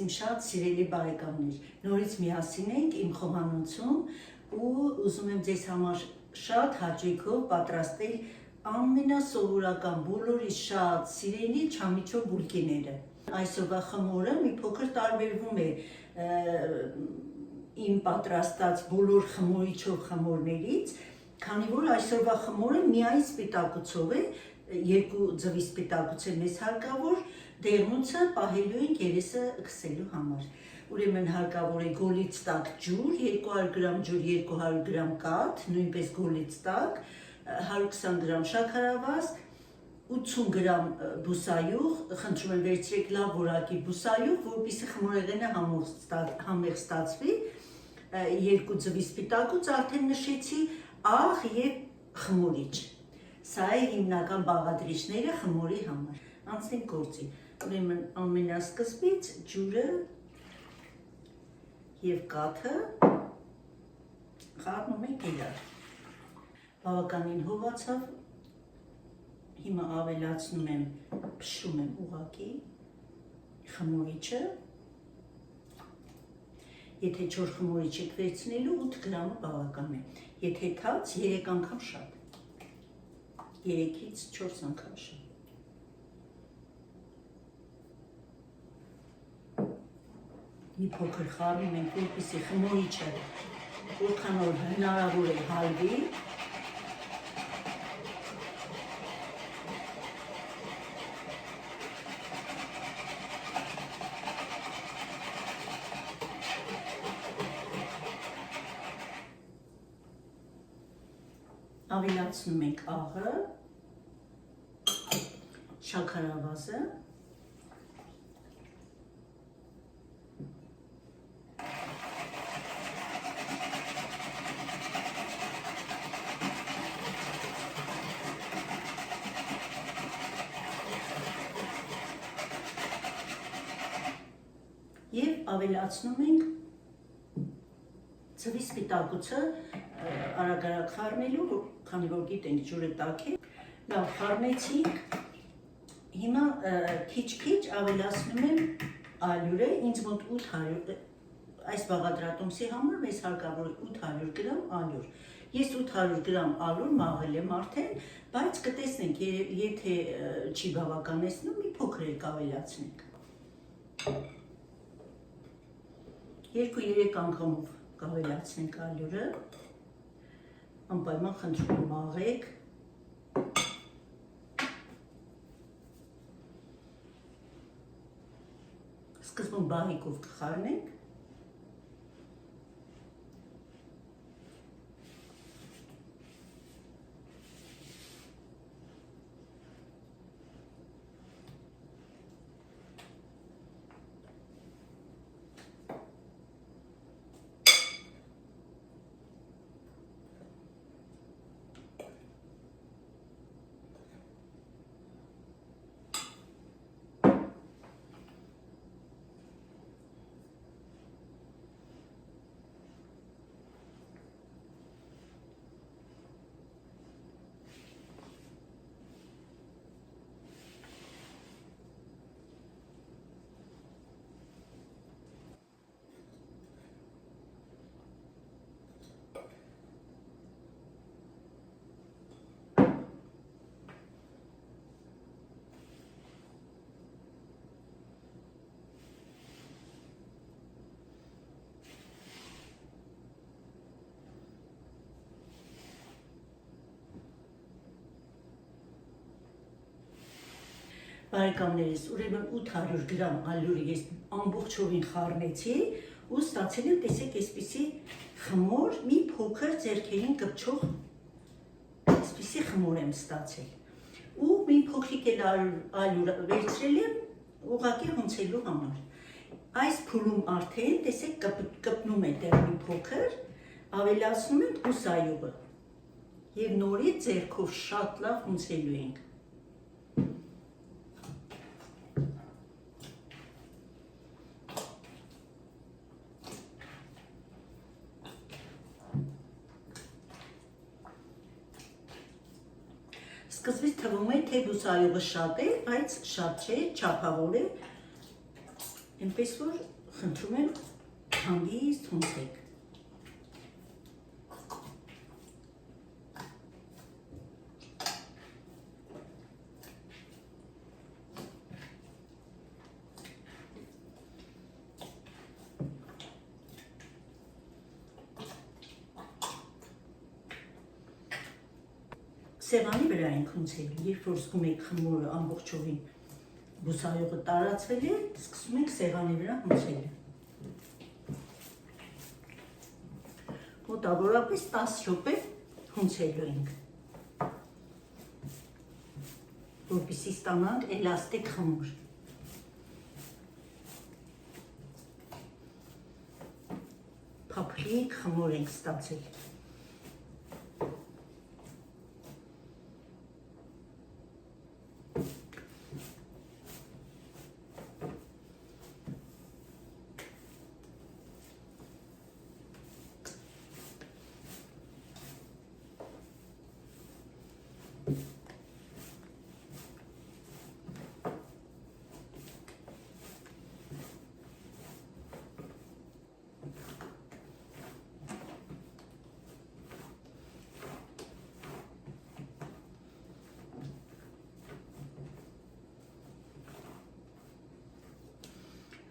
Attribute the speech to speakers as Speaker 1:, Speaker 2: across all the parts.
Speaker 1: իմ շատ սիրելի բարեկամներ, նորից միասին ենք իմ խոհանոցում ու ուզում եմ ձեզ համար շատ հաճույքով պատրաստել ամենասովորական բոլորիս շատ սիրելի չամիչո բուլկիները։ Այսօրվա խմորը մի փոքր տարբերվում է իմ պատրաստած բոլոր խմորիչով խմորներից, քանի որ այսօրվա խմորը միայն սպիտակուցով է, երկու ձվի սպիտակուց է մեզ հարկավոր, դեղնուցը պահելու ենք երեսը քսելու համար։ Ուրեմն հարկավոր է գոլից տաք ջուր, 200 գրամ ջուր, 200 գրամ կաթ, նույնպես գոլից տաք, 120 գրամ շաքարավազ, 80 գրամ բուսայուղ, խնդրում եմ վերցրեք լավ որակի բուսայուղ, որպեսզի խմորեղենը համեղ ստացվի, 2 ձվի սպիտակուց արդեն նշեցի, աղ եւ խմորիչ։ Սա է հիմնական բաղադրիչները խմորի համար։ Անցնենք գործի։ Ուրեմն ամենասկզբից ջուրը եւ կաթը խառնում ենք իրար։ Բավականին հովացավ։ Հիմա ավելացնում եմ, փշրում եմ ուղղակի խմորիչը։ Եթե 4 խմորիչ եք վերցնելու 8 գրամը բավական է։ Եթե թաց 3 անգամ շատ։ 3-ից 4 անգամ շատ։ Մի փոքր խառնում ենք, որպեսզի խմորիչը որքան որ հնարավոր է հալվի։ Ավելացնում ենք աղը, շաքարավազը, եւ ավելացնում ենք ձվի սպիտակուցը արագ խառնելու, քանի որ գիտենք ջուրը տաք է, լավ խառնեցինք, հիմա քիչ-քիչ ավելացնում եմ ալյուրը, ինձ մոտ 800, այս բաղադրատոմսի համար մեզ հարկավոր 800 գրամ ալյուր, ես 800 գրամ ալյուր մաղել եմ արդեն, բայց կտեսնենք, եթե չի բավականեցնում, մի փոքր ավելացնենք, 2-3 անգամով կավելացնենք ալյուրը, անպայման խնդրում եմ աղեք, սկզբում բահիկով կխառնենք, բարեկամներիս, ուրեմն 800 գրամ ալյուրը ես ամբողջովին խառնեցի ու ստացել եմ, տեսեք, այսպիսի խմոր, մի փոքր ձեռքերին կպչող այսպիսի խմոր եմ ստացել։ Ու մի փոքրիկ էլ ալյուր վերցրել եմ ուղղակի հունցելու համար։ Այս փուլում արդեն, տեսեք, կպնում է դեռ մի փոքր, ավելացնում ենք բուսայուղը եւ նորից ձեռքով շատ լավ հունցելու ենք։ Սկզբից թվում է, թե բուսայուղը շատ է, բայց շատ չէ, չափավոր է, այնպես որ խնդրում եմ հանգիստ հունցեք։ Սեղանի վրա ենք հունցել, երբ որ զգում եք խմորը ամբողջովին բուսայողը տարածվել է, սկսում ենք սեղանի վրա հունցելը։ Մոտավորապես 10 րոպե հունցելու ենք, որպեսզի ստանանք էլաստիկ խմոր։ Փափլիկ խմոր ենք ստացել։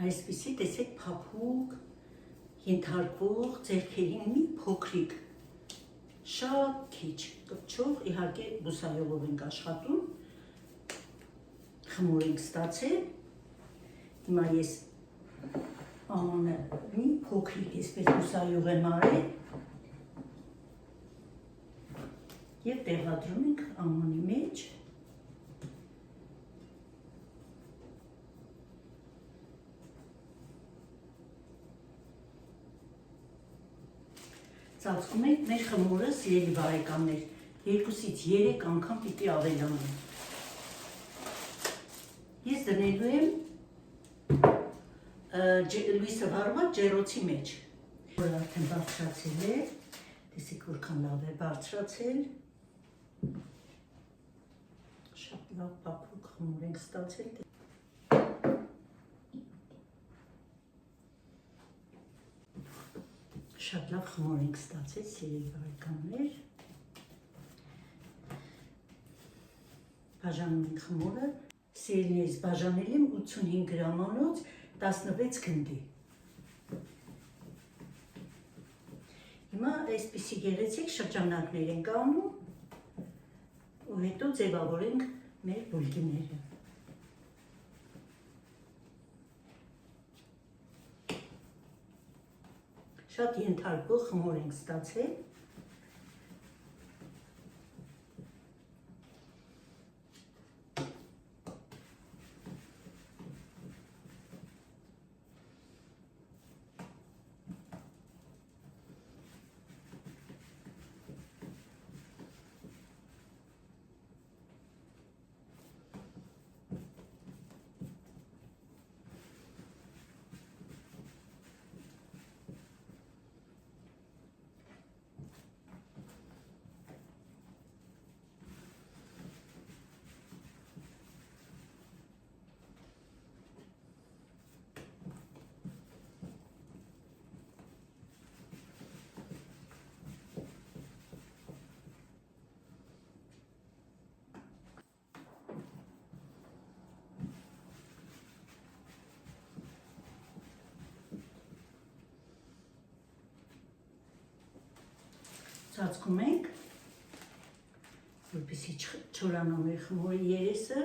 Speaker 1: Այսպիսի տեսեք փափուկ, ենթարկվող ձեռքերին մի փոքրիկ, շատ քիչ կպչող, իհարկե բուսայողով ենք աշխատում, խմոր ենք ստացել, հիմա ես ամանը մի փոքրիկ այսպես բուսայող եմ արել և տեղադրում ենք ամանի մեջ, ծածկում ենք մեր խմորը, սիրելի բարեկամներ, 2-ից 3 անգամ պիտի ավելանա։ Ես դնելու եմ լույսը վառված ջեռոցի մեջ, որ արդեն բարձրացել է, տեսեք որքան լավ է բարձրացել, շատ լավ փափուկ խմոր ենք ստացել։ Շատ լավ խմոր ենք ստացել, սիրելի բարեկամներ։ Բաժանում ենք խմորը, սիրելիներս բաժանել եմ 85 գրամանոց 16 գնդի։ Հիմա այսպիսի գեղեցիկ շրջանակներ ենք անում ու հետո ձևավորենք մեր բուլկիները։ Շատ ենթարկվող խմոր ենք ստացել։ Ծածկում ենք, որպեսզի չորանա մեր խմորի երեսը։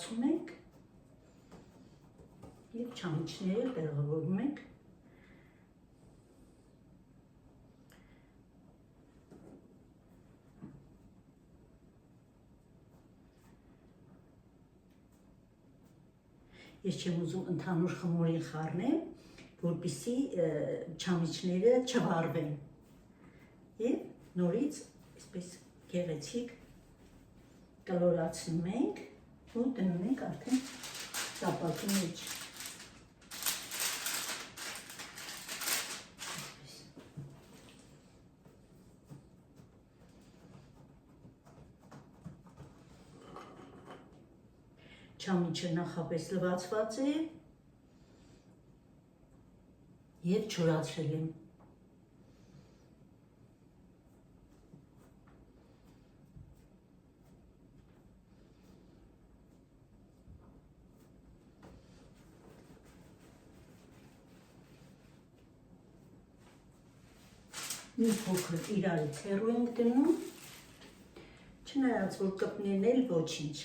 Speaker 1: Ծածկում ենք և չամիչները տեղավորում ենք։ Ես չեմ ուզում ընդհանուր խմորին խառնեմ, որպեսզի չամիչները չվառվեն և նորից այսպես գեղեցիկ կլորացնում ենք ու դնում ենք արդեն տապակի մեջ։ Չամիչը նախապես լվացված է և չորացրել եմ։ Մի փոքր իրարից հեռու ենք դնում, չնայած որ կպնեն էլ ոչինչ։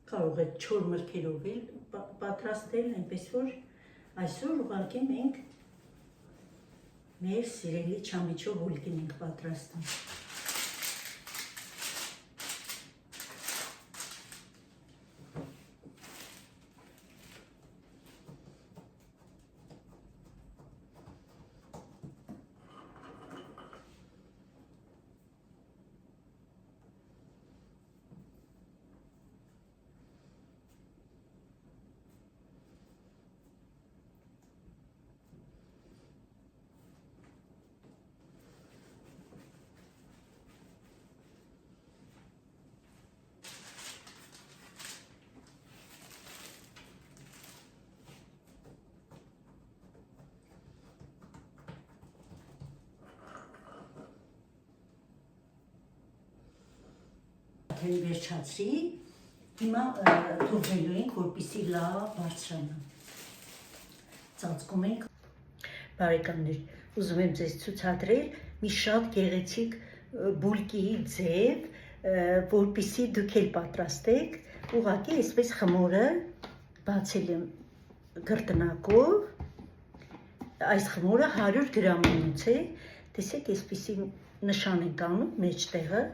Speaker 1: Կարող եք չոր մրգերով էլ պատրաստել, այնպես որ այսօր ուղղակի մենք մեր սիրելի չամիչով ուլգին ենք պատրաստում։ Վերջացրի, հիմա թողնելու ենք, որպեսզի լավ բարձրանա։ Ծածկում ենք։ Բարեկամներ, ուզում եմ ձեզ ցուցադրել մի շատ գեղեցիկ բուլկի ձև, որպեսզի դուք էլ պատրաստեք, ուղղակի այսպես խմորը բացել եմ գրտնակով, այս խմորը 100 գրամանոց է, տեսեք այսպեսի նշան ենք անում մեջտեղը,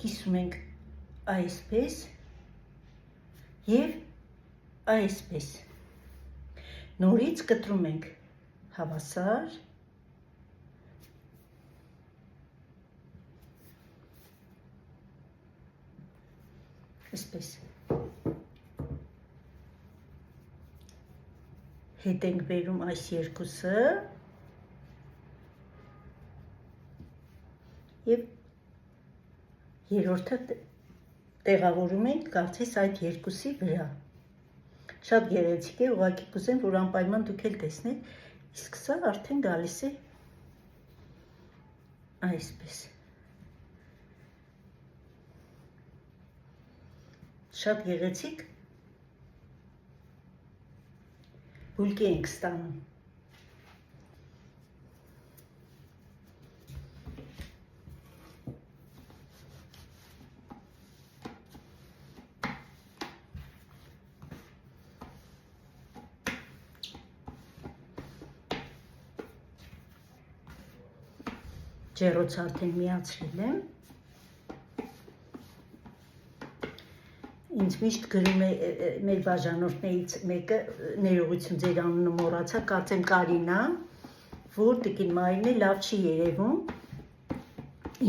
Speaker 1: կիսում ենք այսպես և այսպես, նորից կտրում ենք հավասար, այսպես, հետ ենք բերում այս երկուսը և երրորդը տեղավորում ենք կարծես այդ երկուսի վրա։ Շատ գեղեցիկ է, ուղղակի կուզեմ, որ անպայման դուք էլ տեսնեք, իսկ սա արդեն գալիս է այսպես։ Շատ գեղեցիկ բուլկի ենք ստանում։ Ջեռոցը արդեն միացրել եմ։ Ինձ միշտ գրում է մեր բաժանորդներից մեկը, ներողություն ձեր անունը մոռացա, կարծեմ Կարինա, որ տիկին Մարինե լավ չի երևում,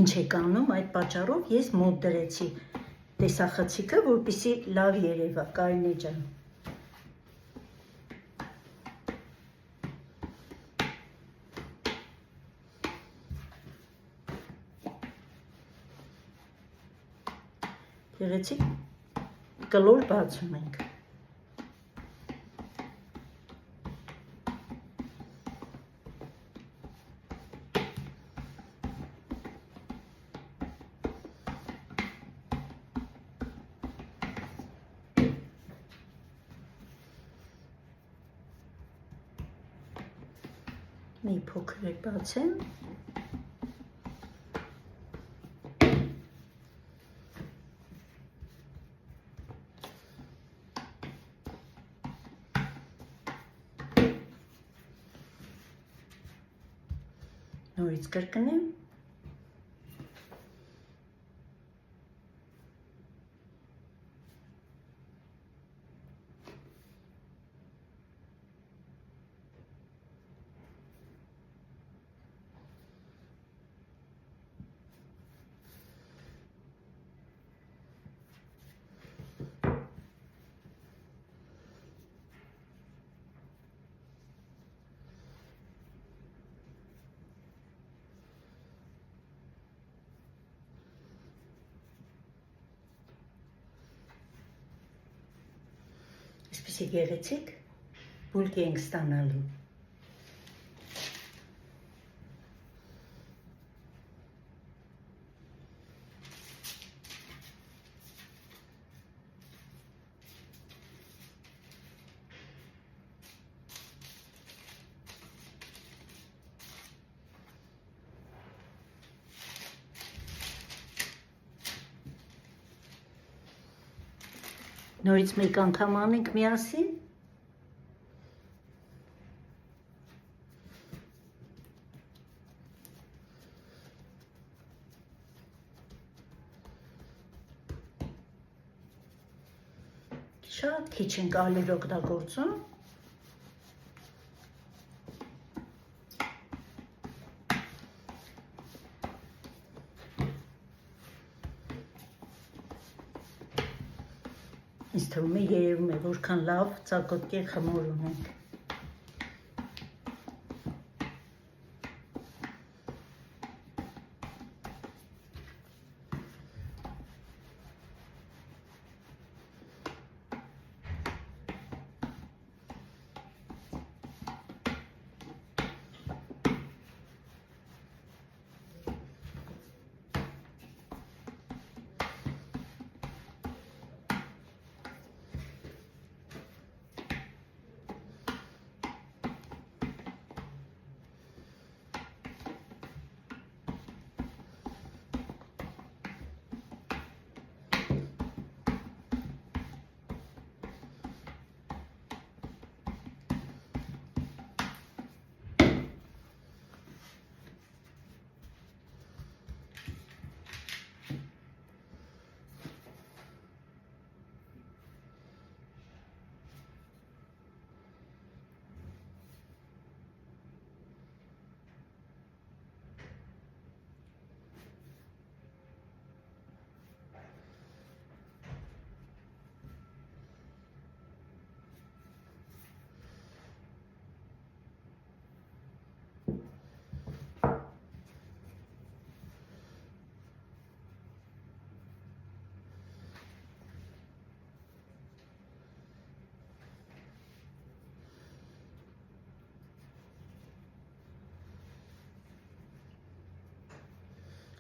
Speaker 1: ինչ եք անում, այդ պատճառով ես մոտ դրեցի տեսախցիկը, որպեսզի լավ երևա, Կարինե ջան։ Գեղեցիկ կլոր բացում ենք։ Մի փոքր բացեմ։ Նորից կրկնեմ։ Այսպեսի գեղեցիկ բուլկի ենք ստանալու։ Նորից մեկ անգամ անենք միասին։ Շատ քիչ ենք ալիր օգտագործում։ Ինձ թվում է երևում է, որքան լավ ծակոտկեր խմոր ունենք։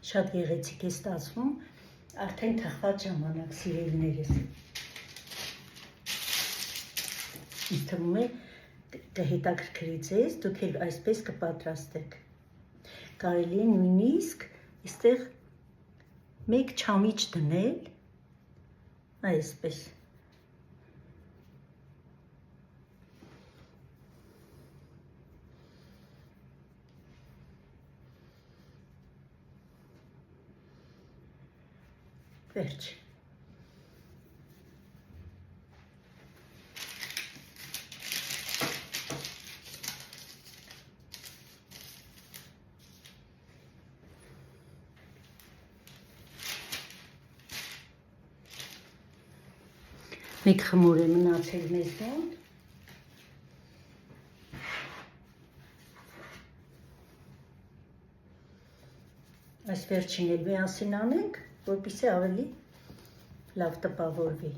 Speaker 1: Շատ գեղեցիկ է ստացվում, արդեն թխված ժամանակ սիրելիներս։ Ինձ թվում է կհետաքրքրի ձեզ, դուք էլ այսպես կպատրաստեք։ Կարելի է նույնիսկ այստեղ մեկ չամիչ դնել, այսպես։ Վերջ։ Մեկ խմոր է մնացել մեզ մոտ։ Այս վերջին էլ միասին անենք, որպեսզի ավելի լավ տպավորվի։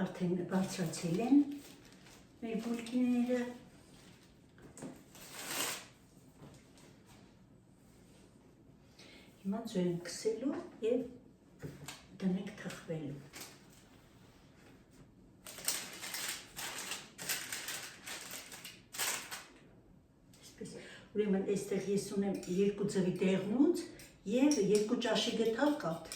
Speaker 1: արդեն բարձրացել են մեր բուլկիները։ Հիմա ձու ենք քսելու և դնենք թխվելու։ Ուրեմն այստեղ ես ունեմ 2 ձվի դեղնուց և 2 ճաշի գդալ կաթ։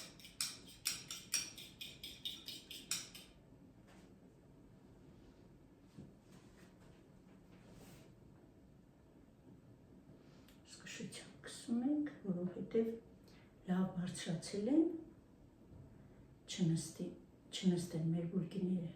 Speaker 1: Զգուշությամբ քսում ենք, որովհետև լավ բարձրացել են, չնստեն մեր բուլկիները։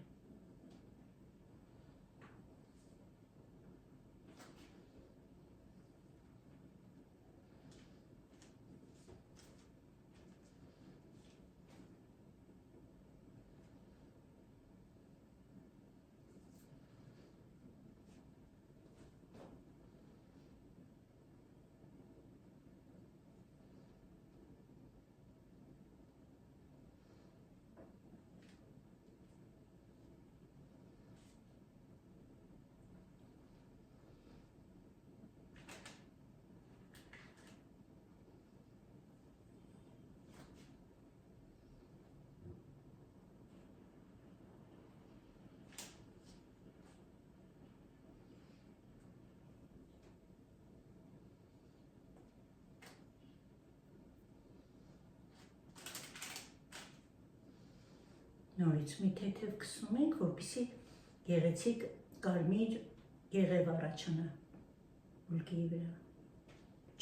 Speaker 1: Նորից մի թեթև քսում ենք, որպեսզի գեղեցիկ կարմիր գեղև առաջանա բուլկիի վրա։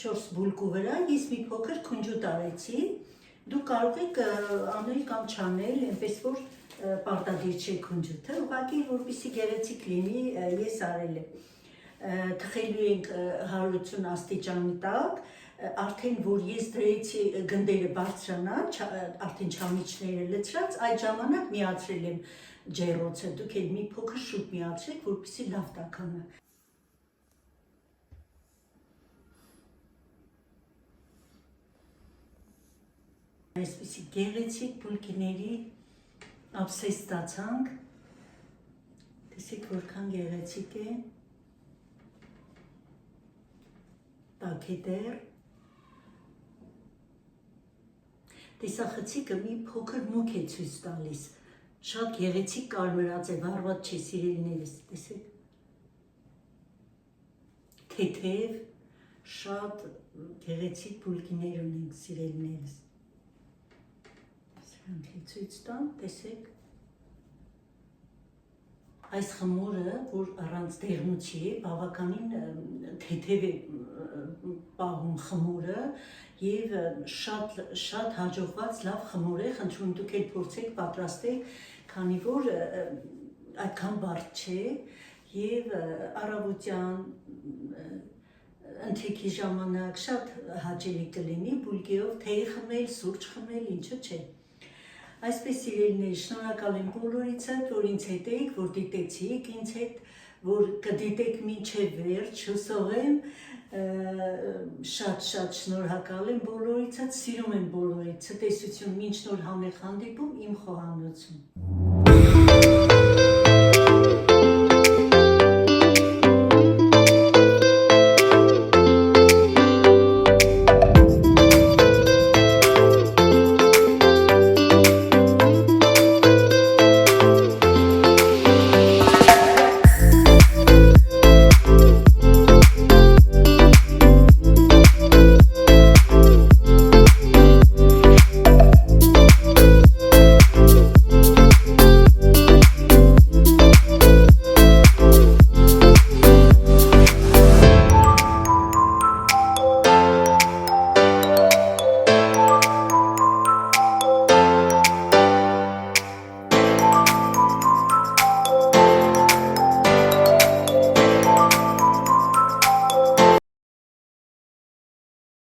Speaker 1: 4 բուլկու վրա ես մի փոքր քունջուտ արեցի, դուք կարող եք անել կամ չանել, այնպես որ պարտադիր չէ քունջուտը, ուղղակի որպեսզի գեղեցիկ լինի, ես արել եմ։ Թխելու ենք 180 աստիճանի տակ, արդեն որ ես դրեցի գնդերը բարձրանան, արդեն չամիչները լցրած, այդ ժամանակ միացրել եմ ջեռոցը, դուք էլ մի փոքր շուտ միացրեք, որպեսզի լավ տաքանա։ Այսպիսի գեղեցիկ բուլկիների ափսես ստացանք, տեսեք որքան գեղեցիկ է, տաք է դեռ, տեսախցիկը մի փոքր մուկ է ցույց տալիս, շատ գեղեցիկ կարմրած է, վառված չէ սիրելիներս, տեսեք, թեթև, շատ գեղեցիկ բուլկիներ ունենք սիրելիներս, սրանք էլ ցույց տամ, տեսեք, այս խմորը, որ առանց դեղնուցի է, բավականին թեթև է պահում խմորը և շատ հաջողված լավ խմոր է, խնդրում դուք էլ փորձեք պատրաստեք, քանի որ այդքան բարդ չէ և առավոտյան ընթրիքի ժամանակ շատ հաճելի կլինի բուլկիով թեյ խմել, սուրճ խմել, ինչը չէ։ Այսպես սիրելիներ, շնորհակալ եմ բոլորիցդ, որ ինձ հետ եք, որ դիտեցիք ինձ հետ, որ կդիտեք մինչև վերջ, հուսով եմ, շատ շնորհակալ եմ բոլորիցդ, սիրում եմ բոլորիցդ, տեսություն, մինչ նոր համեղ հանդիպում իմ խոհանոցում։